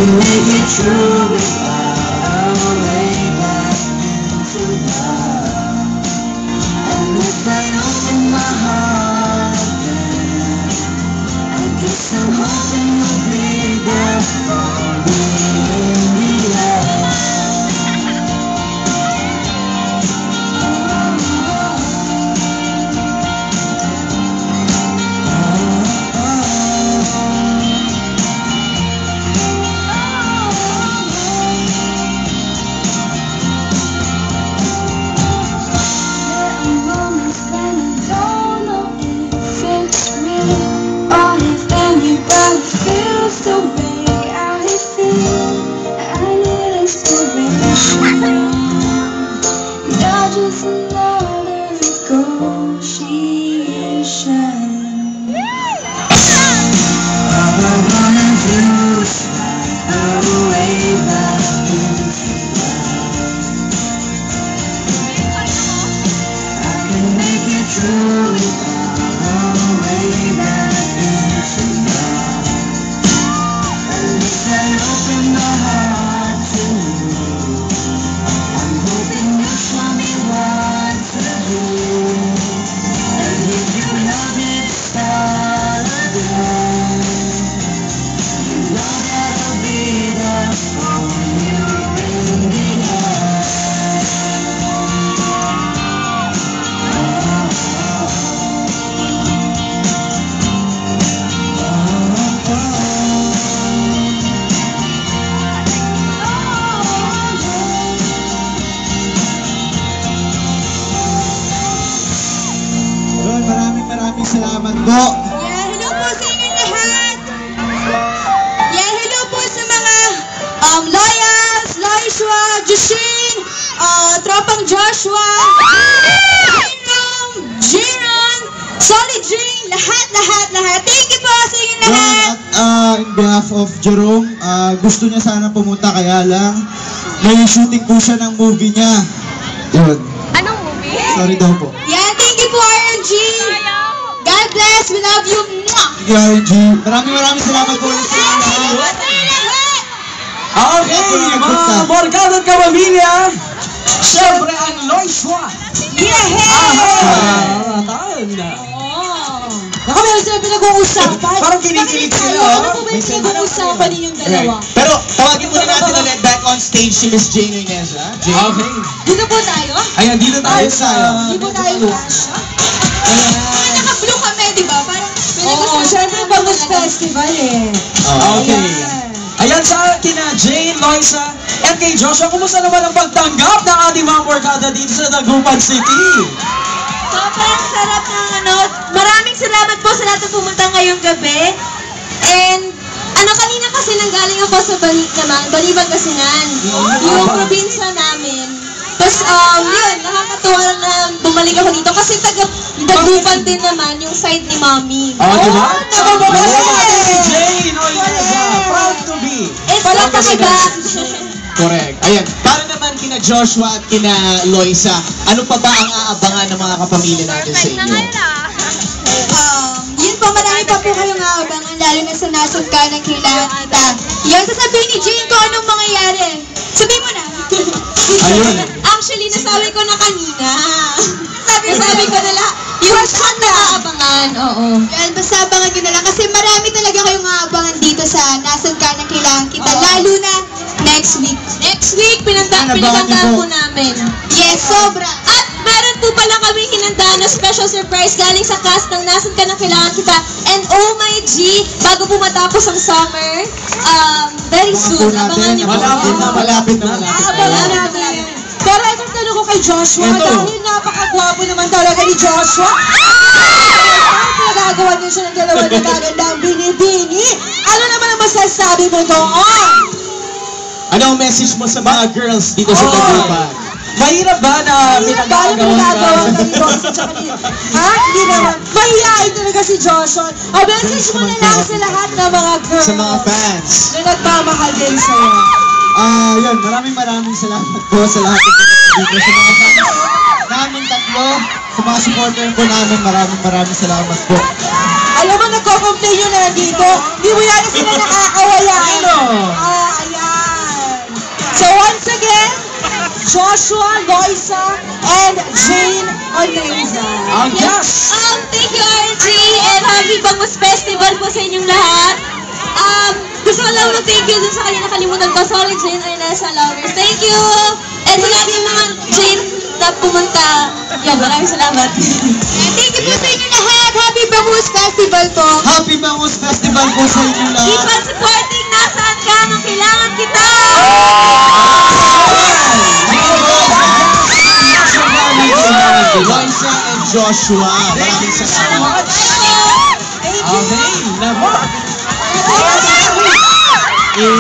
Make it true without a way back into love. And if I open my heart again, I guess I'm hoping you'll be there for me in the end. Salamat po. Yeah, hello po sa inyong lahat. Yeah, hello po sa mga Loyals, Loishua, Jushin, Tropang Joshua, Jiron, Solid Dream, lahat. Thank you po sa inyong lahat. At in behalf of Jerome, gusto niya sana pumunta kaya lang may shooting po siya ng movie niya. Yun. Anong movie? Sorry daw po. Yeah, thank you po RNG. God bless, we love you. Thank you, RNG. Maraming salamat po ulit sa inyo. Okay, mga Morgado at Kapamilya, siyempre ang Loishua. Baka meron sila pinag-uusapan. Parang kinikilig sila, oh. Ano po ba yung pinag-uusapan ninyong dalawa? Pero tawagin muna natin ulit back on stage si Miss Jane Inez, ha? Okay. Dito po tayo? Ayan, dito tayo sa... Dito tayo flash. Naka-blue kami, di ba? Parang Oo, syempre Bangus Festival eh. Okay. Ayan sa akin na Jane, Loisa, at kay Joshua, kumusta naman ang pagtanggap ng ating mga Morgado dito sa Dagupan City? sobrang sarap ng maraming salamat po sa lahat na pumunta ngayong gabi. And kanina kasi nanggaling ako sa Baliban Kasinan, yung probinsya namin. Tapos, yun, nakakatuwa lang na bumalik ako dito kasi Dagupan din naman yung side ni Mommy. Diba? Nakababalik si Jane Oineza, proud to be. It's like pakiba. Correct. Ayan, para naman kina Joshua at kina Loisa, ano pa ba ang aabangan ng mga kapamilya natin sa inyo? Yun po, marami pa po kayong aabangan, lalo na sa nasod ka ng kailangan kita. Yan, sasabihin ni Jane ko anong mangyayari. Sabihin mo na. Ayun. Actually, nasabi ko na kanina. Sabi ko na lang. Yung shot na aabangan, oo. Yan, basta abangan nyo na lang. Kasi marami talaga kayong aabangan dito sa nasod ka ng kailangan kita. Lalo na next week. Next week, pinagdaan po namin. Yes, sobra. At meron po pala kami hinandaan na special surprise galing sa cast ng Nasod Ka na Kailangan Kita. And oh my RG bago po matapos ang summer. Very soon. Abangan niyo po. Malapit na. Abangan natin. Pero itong tanong ko kay Joshua, Ito. dahil napakagwapo naman talaga ni Joshua, nagagawa niyo siya ng dalawa na magandang binibini. Ano naman ang masasabi mo doon? Ano ang message mo sa mga girls dito sa Dagupan? Mahirap ba na Paano pinagagawa ka ni Joshua tsaka ni... Ha? Hindi naman. Mahihain talaga si Joshua. O, message mo na lang sa lahat ng mga girls Sa mga fans. na nagmamahal din sa'yo. Yun, maraming salamat po sa lahat ng dito sa mga fans namin tatlo, sa mga supporter po namin, maraming salamat po. Alam mo, nagko-complain yun na nandito. Hindi mo yan sila nakakawayaan. Sino? Ayan. So once again, Joshua, Loisa, and Jane Orteza. Yes! Thank you, RG, and happy Bangus Festival po sa inyong lahat. Gusto ko lang mag-thank you dun sa kanya nakalimutan ko. Sorry, Jane Arnesa lovers. Thank you! And sa lahat ng mga Jane na pumunta. Yan, maraming salamat. Thank you po sa inyo lahat. Happy Bangus Festival po. Happy Bangus Festival po sa inyo Keep lahat. on supporting. Nasaan ka nang kailangan kita? Loisa and Joshua, maraming salamat. Okay, naman. Thank you.